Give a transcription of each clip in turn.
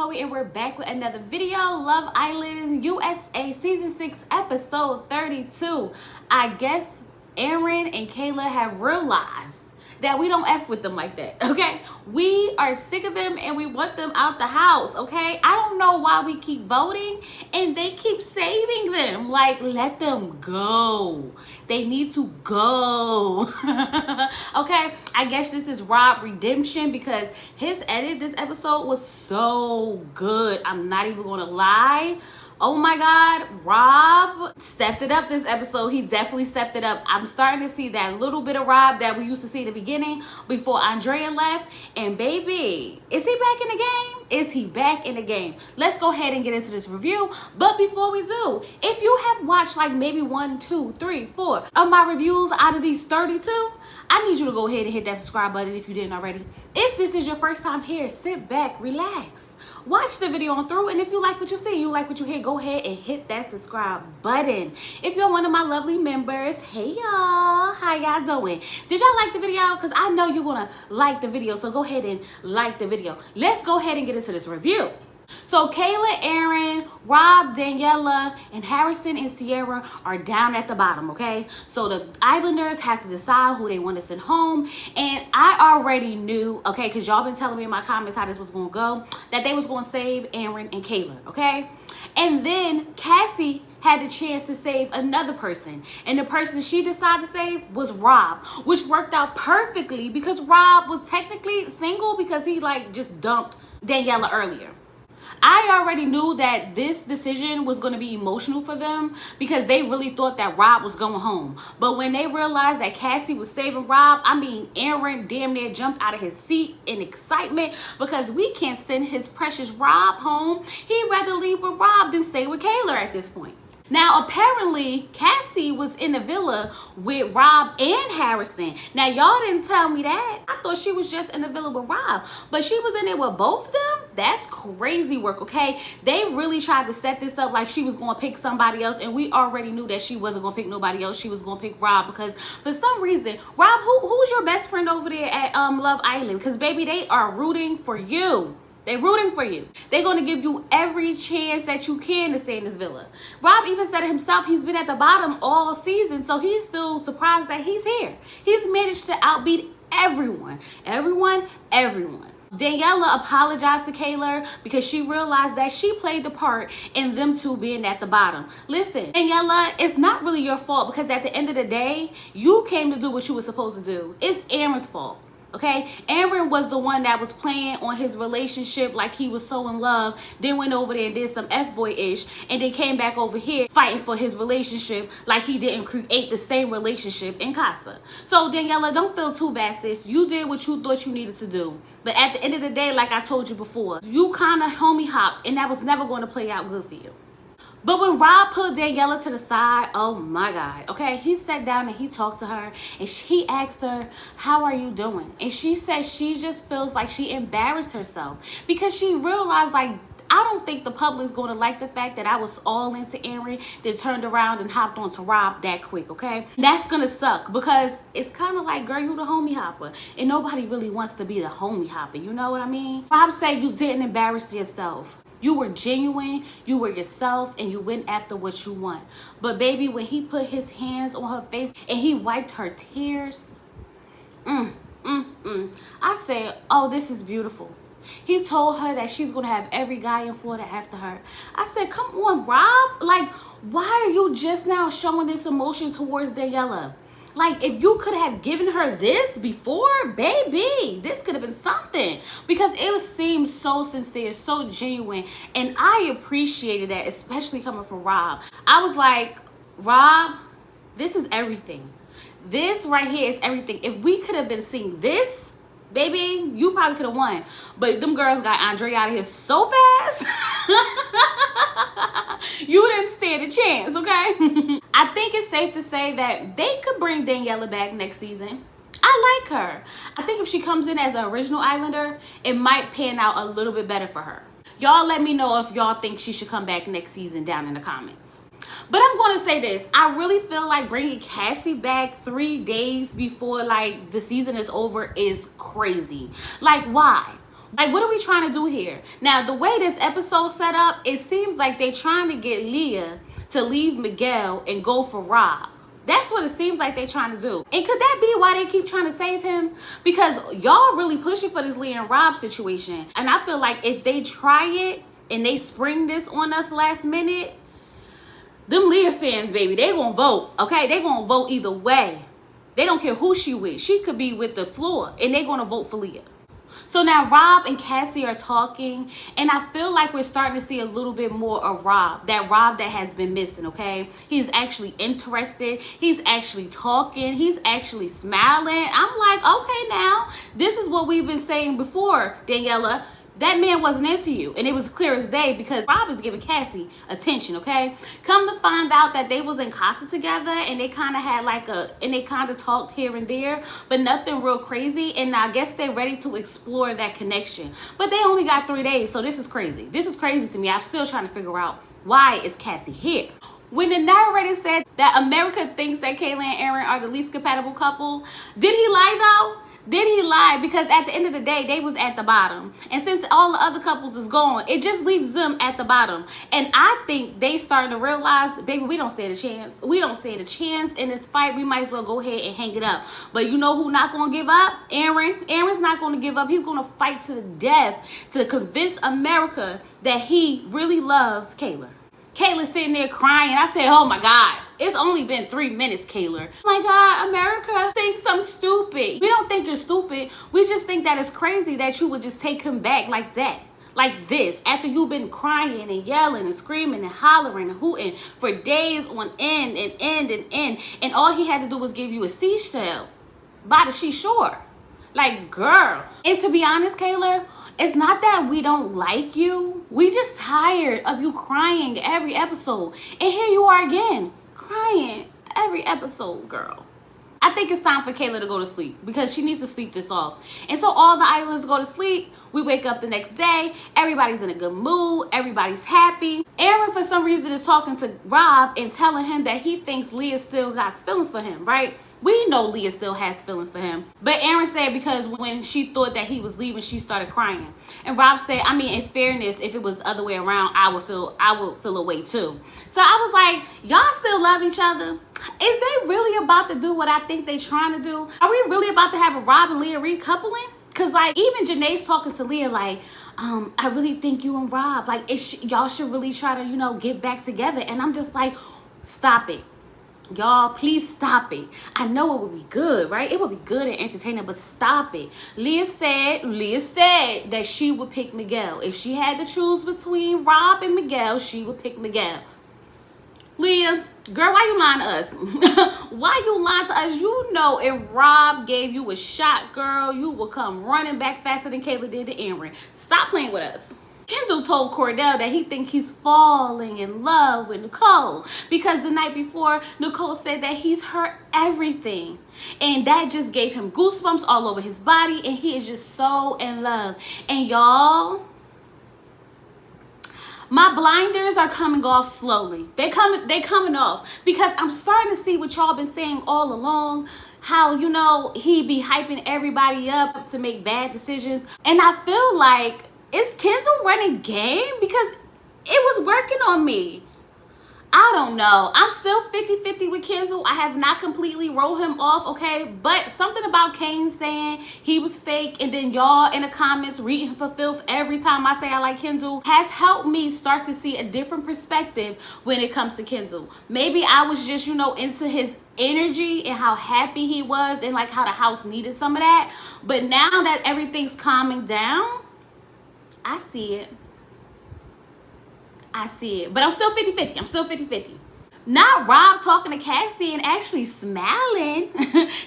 Chloe, and we're back with another video. Love Island USA Season 6 Episode 32. I guess Aaron and Kayla have realized that we don't F with them like that, okay? We are sick of them and we want them out the house, okay? I don't know why we keep voting and they keep saving them. Like, let them go. They need to go. Okay, I guess this is Rob redemption because his edit this episode was so good. I'm not even gonna lie. Oh my God, Rob stepped it up this episode. He definitely stepped it up. I'm starting to see that little bit of Rob that we used to see at the beginning before Andrea left. And baby, is he back in the game? Is he back in the game? Let's go ahead and get into this review. But before we do, if you have watched like maybe 1, 2, 3, 4 of my reviews out of these 32, I need you to go ahead and hit that subscribe button if you didn't already. If this is your first time here, sit back, relax. Watch the video on through, and if you like what you see, you like what you hear, go ahead and hit that subscribe button. If you're one of my lovely members, hey y'all, how y'all doing? Did y'all like the video? Because I know you're gonna like the video, so go ahead and like the video. Let's go ahead and get into this review. So Kayla, Aaron, Rob, Daniela, and Harrison and Sierra are down at the bottom, okay? So the Islanders have to decide who they want to send home. And I already knew, okay, because y'all been telling me in my comments how this was going to go, that they was going to save Aaron and Kayla, okay? And then Cassie had the chance to save another person. And the person she decided to save was Rob, which worked out perfectly because Rob was technically single because he like just dumped Daniela earlier. I already knew that this decision was going to be emotional for them because they really thought that Rob was going home. But when they realized that Cassie was saving Rob, I mean, Aaron damn near jumped out of his seat in excitement because we can't send his precious Rob home. He'd rather leave with Rob than stay with Kayla at this point. Now, apparently, Cassie was in the villa with Rob and Harrison. Now, y'all didn't tell me that. I thought she was just in the villa with Rob. But she was in there with both of them? That's crazy work, okay? They really tried to set this up like she was going to pick somebody else. And we already knew that she wasn't going to pick nobody else. She was going to pick Rob because for some reason, Rob, who's your best friend over there at Love Island? Because, baby, they are rooting for you. They're rooting for you. They're going to give you every chance that you can to stay in this villa. Rob even said it himself. He's been at the bottom all season, so he's still surprised that he's here. He's managed to outbeat everyone. Everyone. Daniela apologized to Kayla because she realized that she played the part in them two being at the bottom. Listen, Daniela, it's not really your fault because at the end of the day, you came to do what you were supposed to do. It's Aaron's fault. Okay, Aaron was the one that was playing on his relationship like he was so in love, then went over there and did some F-boy-ish, and then came back over here fighting for his relationship like he didn't create the same relationship in Casa. So, Daniela, don't feel too bad, sis. You did what you thought you needed to do. But at the end of the day, like I told you before, you kind of homie hopped, and that was never going to play out good for you. But when Rob put Daniela to the side, oh my God, okay, he sat down and he talked to her and he asked her, how are you doing? And she said she just feels like she embarrassed herself because she realized like, I don't think the public's going to like the fact that I was all into Aaron, then turned around and hopped onto Rob that quick, okay? That's going to suck because it's kind of like, girl, you the homie hopper. And nobody really wants to be the homie hopper, you know what I mean? Rob said you didn't embarrass yourself. You were genuine, you were yourself, and you went after what you want. But baby, when he put his hands on her face and he wiped her tears, I said, oh, this is beautiful. He told her that she's going to have every guy in Florida after her. I said, come on, Rob. Like, why are you just now showing this emotion towards Daniela? Like, if you could have given her this before, baby, this could have been something. Because it seemed so sincere, so genuine. And I appreciated that, especially coming from Rob. I was like, Rob, this is everything. This right here is everything. If we could have been seeing this, baby, you probably could have won. But them girls got Andrea out of here so fast. You didn't stand a chance, okay? I think it's safe to say that they could bring Daniela back next season. I like her. I think if she comes in as an original Islander, it might pan out a little bit better for her. Y'all let me know if y'all think she should come back next season down in the comments. But I'm going to say this. I really feel like bringing Cassie back 3 days before like the season is over is crazy. Like, why? Like, what are we trying to do here? Now, the way this episode set up, it seems like they're trying to get Leah to leave Miguel and go for Rob. That's what it seems like they're trying to do. And could that be why they keep trying to save him? Because y'all really pushing for this Leah and Rob situation. And I feel like if they try it and they spring this on us last minute, them Leah fans, baby, they gonna vote, okay? They gonna vote either way. They don't care who she with. She could be with the floor, and they gonna vote for Leah. So now Rob and Cassie are talking, and I feel like we're starting to see a little bit more of Rob that has been missing, okay? He's actually interested. He's actually talking. He's actually smiling. I'm like, okay, now, this is what we've been saying before, Daniela. That man wasn't into you, and it was clear as day because Rob is giving Cassie attention, okay? Come to find out that they was in Casa together, and they kind of had and they kind of talked here and there, but nothing real crazy, and I guess they're ready to explore that connection. But they only got 3 days, so this is crazy. This is crazy to me. I'm still trying to figure out why is Cassie here. When the narrator said that America thinks that Kayla and Aaron are the least compatible couple, did he lie though? Did he lie? Because at the end of the day, they was at the bottom. And since all the other couples is gone, it just leaves them at the bottom. And I think they starting to realize, baby, we don't stand a chance. We don't stand a chance in this fight. We might as well go ahead and hang it up. But you know who not going to give up? Aaron. Aaron's not going to give up. He's going to fight to the death to convince America that he really loves Kayla. Kayla's sitting there crying. I said, oh my God, it's only been 3 minutes, Kayla. Oh my God, America thinks I'm stupid. We don't think you're stupid. We just think that it's crazy that you would just take him back like that. Like this, after you've been crying and yelling and screaming and hollering and hooting for days on end and end and end. And all he had to do was give you a seashell by the seashore. Like, girl. And to be honest, Kayla, it's not that we don't like you. We just tired of you crying every episode. And here you are again, crying every episode, girl. I think it's time for Kayla to go to sleep because she needs to sleep this off. And so all the islanders go to sleep. We wake up the next day. Everybody's in a good mood. Everybody's happy. Aaron, for some reason, is talking to Rob and telling him that he thinks Leah still got feelings for him, right? We know Leah still has feelings for him. But Aaron said because when she thought that he was leaving, she started crying. And Rob said, I mean, in fairness, if it was the other way around, I would feel a way too. So I was like, y'all still love each other? Is they really about to do what I think they trying to do? Are we really about to have a Rob and Leah recoupling? Because, like, even Janae's talking to Leah, like, I really think you and Rob, like, y'all should really try to, you know, get back together. And I'm just like, stop it. Y'all, please stop it. I know it would be good, right? It would be good and entertaining, but stop it. Leah said that she would pick Miguel. If she had to choose between Rob and Miguel, she would pick Miguel. Leah, girl, why you lying to us? Why you lying to us? You know if Rob gave you a shot, girl, you will come running back faster than Kayla did to Aaron. Stop playing with us. Kendall told Cordell that he thinks he's falling in love with Nicole because the night before, Nicole said that he's her everything. And that just gave him goosebumps all over his body, and he is just so in love. And y'all, my blinders are coming off slowly. They coming off because I'm starting to see what y'all been saying all along. How, you know, he be hyping everybody up to make bad decisions. And I feel like, is Kendall running game? Because it was working on me. I don't know. I'm still 50-50 with Kendall. I have not completely wrote him off, okay? But something about Kane saying he was fake and then y'all in the comments reading him for filth every time I say I like Kendall has helped me start to see a different perspective when it comes to Kendall. Maybe I was just, you know, into his energy and how happy he was and like how the house needed some of that. But now that everything's calming down, I see it. I see it. But I'm still 50-50. I'm still 50-50. Not Rob talking to Cassie and actually smiling.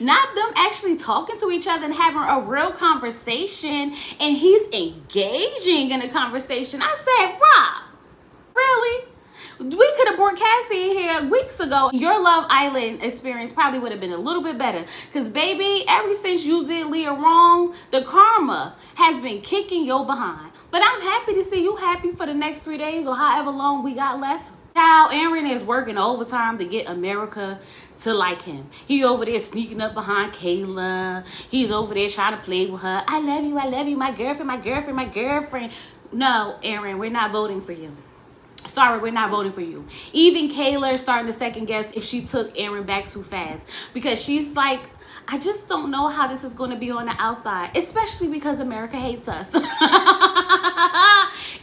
Not them actually talking to each other and having a real conversation. And he's engaging in a conversation. I said, Rob, really? We could have brought Cassie in here weeks ago. Your Love Island experience probably would have been a little bit better. Because, baby, ever since you did Leah wrong, the karma has been kicking your behind. But I'm happy to see you happy for the next 3 days or however long we got left. Child, Aaron is working overtime to get America to like him. He over there sneaking up behind Kayla. He's over there trying to play with her. I love you, my girlfriend, my girlfriend, my girlfriend. No, Aaron, we're not voting for you. Sorry, we're not voting for you. Even Kayla is starting to second guess if she took Aaron back too fast. Because she's like, I just don't know how this is going to be on the outside. Especially because America hates us.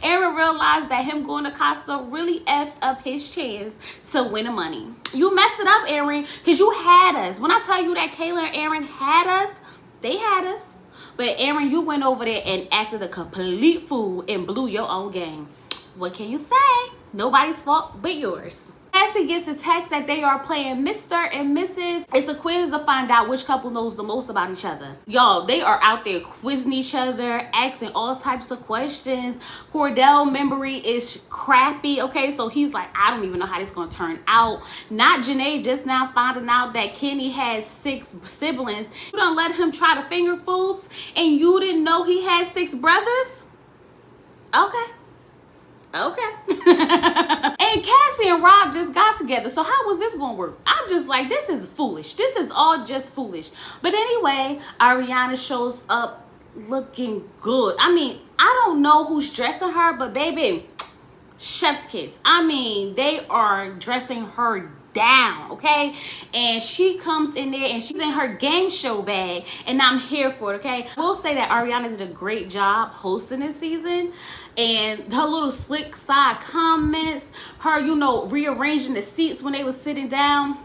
Aaron realized that him going to Costa really effed up his chance to win the money. You messed it up, Aaron, because you had us. When I tell you that Kayla and Aaron had us, they had us. But Aaron, you went over there and acted a complete fool and blew your own game. What can you say? Nobody's fault but yours. Cassie gets a text that they are playing Mr. and Mrs. It's a quiz to find out which couple knows the most about each other. Y'all, they are out there quizzing each other, asking all types of questions. Cordell memory is crappy, okay? So he's like, I don't even know how this is going to turn out. Not Janae just now finding out that Kenny had 6 siblings. You don't let him try to finger foods and you didn't know he had 6 brothers? Okay. Okay. And Cassie and Rob just got together. So how was this going to work? I'm just like, this is foolish. This is all just foolish. But anyway, Ariana shows up looking good. I mean, I don't know who's dressing her, but baby, chef's kiss. I mean, they are dressing her down, okay? And she comes in there and she's in her game show bag and I'm here for it, okay? I will say that Ariana did a great job hosting this season, and her little slick side comments, her, you know, rearranging the seats when they was sitting down.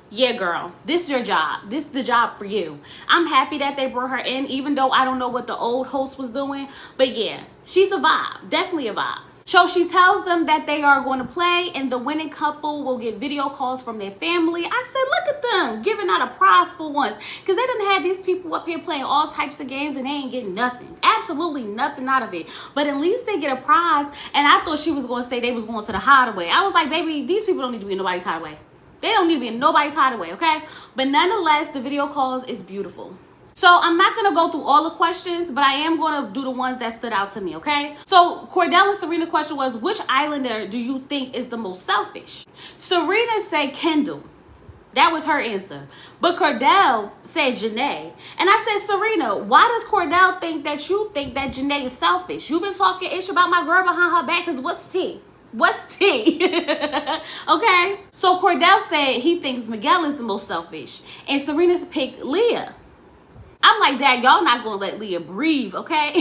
Yeah, girl, this is your job. This is the job for you. I'm happy that they brought her in, even though I don't know what the old host was doing. But yeah, she's a vibe, definitely a vibe. So she tells them that they are going to play and the winning couple will get video calls from their family. I said, look at them giving out a prize for once. Because they done had these people up here playing all types of games and they ain't getting nothing. Absolutely nothing out of it. But at least they get a prize. And I thought she was going to say they was going to the hideaway. I was like, baby, these people don't need to be in nobody's hideaway. They don't need to be in nobody's hideaway, okay? But nonetheless, the video calls is beautiful. So I'm not going to go through all the questions, but I am going to do the ones that stood out to me, okay? So Cordell and Serena question was, which islander do you think is the most selfish? Serena said Kendall. That was her answer. But Cordell said Janae. And I said, Serena, why does Cordell think that you think that Janae is selfish? You've been talking ish about my girl behind her back, because what's tea? What's tea? Okay? So Cordell said he thinks Miguel is the most selfish. And Serena's picked Leah. I'm like, Dad, y'all not going to let Leah breathe, okay?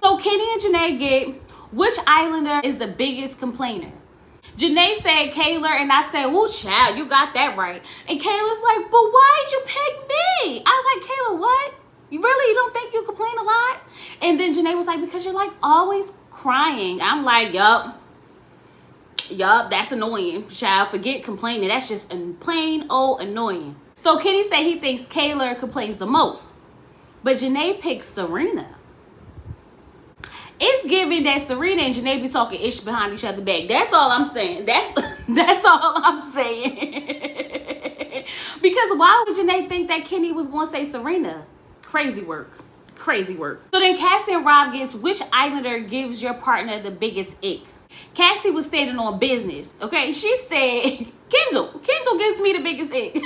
So Kenny and Janae get, which islander is the biggest complainer? Janae said Kayla, and I said, woo, child, you got that right. And Kayla's like, but why'd you pick me? I was like, Kayla, what? You don't think you complain a lot? And then Janae was like, because you're like always crying. I'm like, yup, that's annoying, child. Forget complaining. That's just plain old annoying. So Kenny said he thinks Kayla complains the most. But Janae picks Serena. It's giving that Serena and Janae be talking ish behind each other's back. That's all I'm saying. That's all I'm saying. Because why would Janae think that Kenny was going to say Serena? Crazy work. Crazy work. So then Cassie and Rob gets, which islander gives your partner the biggest ick? Cassie was standing on business, okay? She said, Kendall gives me the biggest ick.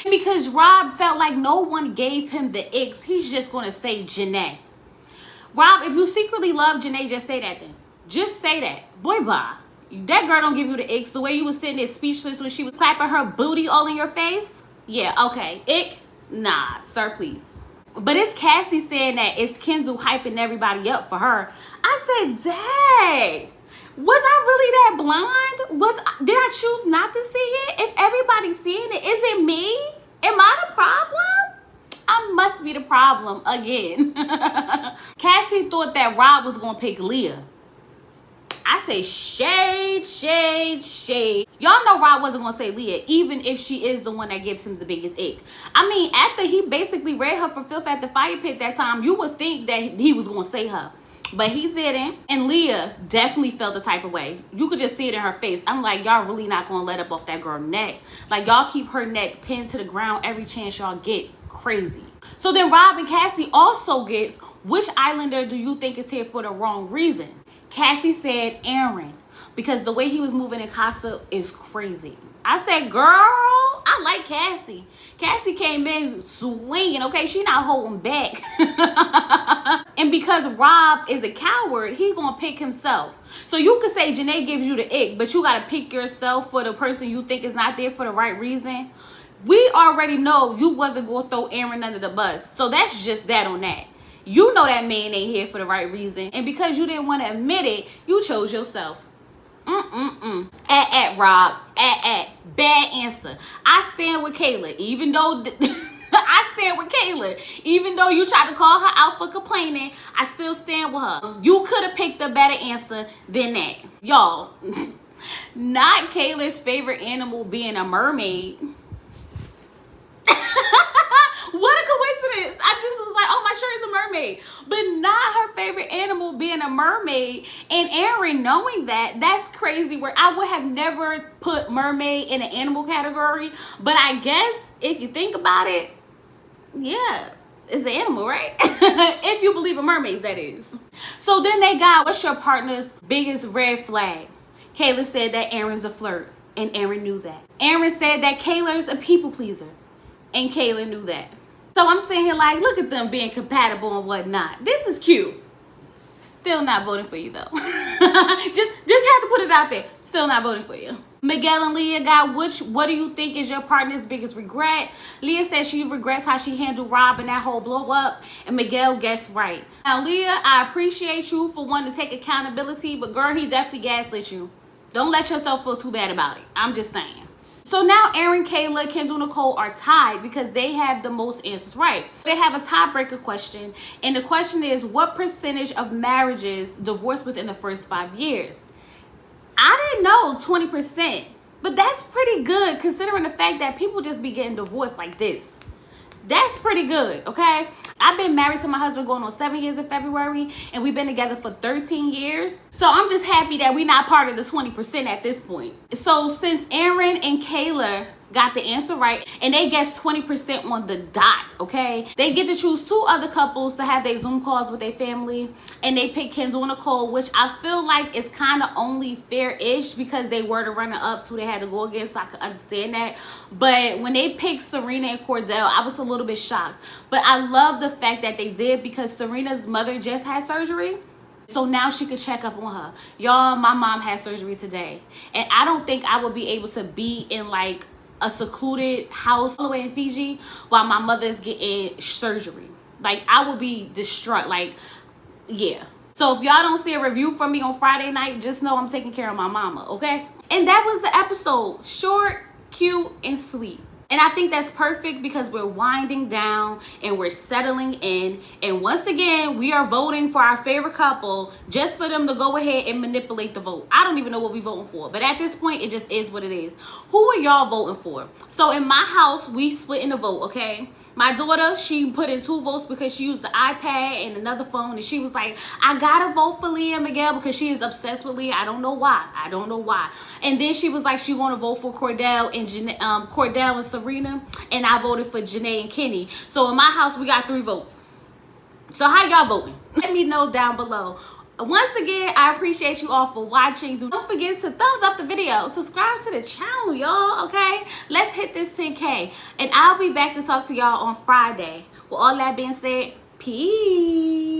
Because Rob felt like no one gave him the icks, he's just going to say Janae. Rob, if you secretly love Janae, just say that then. Just say that. Boy, bye. That girl don't give you the icks. The way you was sitting there speechless when she was clapping her booty all in your face. Yeah, okay. Ick? Nah, sir, please. But it's Cassie saying that it's Kendall hyping everybody up for her. I said, dang, was I really that blind? Did I choose not to see it? If everybody's seeing it, is it me? Am I the problem? I must be the problem again. Cassie thought that Rob was going to pick Leah. I say shade, shade, shade. Y'all know Rob wasn't going to say Leah, even if she is the one that gives him the biggest ick. I mean, after he basically read her for filth at the fire pit that time, you would think that he was going to say her. But he didn't. And Leah definitely felt the type of way. You could just see it in her face. I'm like, y'all really not going to let up off that girl's neck. Like, y'all keep her neck pinned to the ground every chance y'all get. Crazy. So then Rob and Cassie also gets, which islander do you think is here for the wrong reason? Cassie said Aaron, because the way he was moving in Casa is crazy. I said, girl, I like Cassie. Cassie came in swinging, okay? She not holding back. And because Rob is a coward, he gonna pick himself. So you could say Janae gives you the ick, but you gotta pick yourself for the person you think is not there for the right reason. We already know you wasn't gonna throw Aaron under the bus. So that's just that on that. You know that man ain't here for the right reason. And because you didn't want to admit it, you chose yourself. Rob. Bad answer. I stand with Kayla, even though I stand with Kayla. Even though you tried to call her out for complaining, I still stand with her. You could have picked a better answer than that. Y'all, not Kayla's favorite animal being a mermaid. What a coincidence. I just was like, oh, my shirt is a mermaid. But not her favorite animal being a mermaid. And Aaron knowing that, that's crazy. Where I would have never put mermaid in an animal category. But I guess if you think about it, yeah, it's an animal, right? If you believe in mermaids, that is. So then they got, what's your partner's biggest red flag? Kayla said that Aaron's a flirt. And Aaron knew that. Aaron said that Kayla's a people pleaser. And Kayla knew that. So I'm sitting here like, look at them being compatible and whatnot. This is cute. Still not voting for you though. just have to put it out there. Still not voting for you. Miguel and Leah got what do you think is your partner's biggest regret? Leah says she regrets how she handled Rob and that whole blow up. And Miguel guessed right. Now Leah, I appreciate you for wanting to take accountability, but girl, he definitely gaslit you. Don't let yourself feel too bad about it. I'm just saying. So now Aaron, Kayla, Kendall, Nicole are tied because they have the most answers right. They have a tiebreaker question. And the question is, what percentage of marriages divorce within the first 5 years? I didn't know 20%. But that's pretty good considering the fact that people just be getting divorced like this. That's pretty good, okay? I've been married to my husband going on 7 years in February, and we've been together for 13 years. So I'm just happy that we're not part of the 20% at this point. So since Aaron and Kayla got the answer right, and they guessed 20% on the dot, okay? They get to choose 2 other couples to have their Zoom calls with their family, and they pick Kendall and Nicole, which I feel like is kind of only fair-ish because they were the runner-ups who they had to go against, so I could understand that. But when they picked Serena and Cordell, I was a little bit shocked. But I love the fact that they did because Serena's mother just had surgery. So now she could check up on her. Y'all, my mom had surgery today. And I don't think I would be able to be in like a secluded house all the way in Fiji while my mother's getting surgery. Like, I would be distraught. Like, yeah. So if y'all don't see a review from me on Friday night, just know I'm taking care of my mama, okay? And that was the episode. Short, cute, and sweet. And I think that's perfect because we're winding down and we're settling in. And once again, we are voting for our favorite couple just for them to go ahead and manipulate the vote. I don't even know what we're voting for. But at this point, it just is what it is. Who are y'all voting for? So in my house, we split in the vote, okay? My daughter, she put in 2 votes because she used the iPad and another phone. And she was like, I gotta vote for Leah and Miguel because she is obsessed with Leah. I don't know why. I don't know why. And then she was like, she want to vote for Cordell and Serena, and I voted for Janae and Kenny. So in my house, we got 3 votes. So how y'all voting? Let me know down below. Once again, I appreciate you all for watching. Don't forget to thumbs up the video. Subscribe to the channel, y'all, okay? Let's hit this 10K. And I'll be back to talk to y'all on Friday. With all that being said, peace.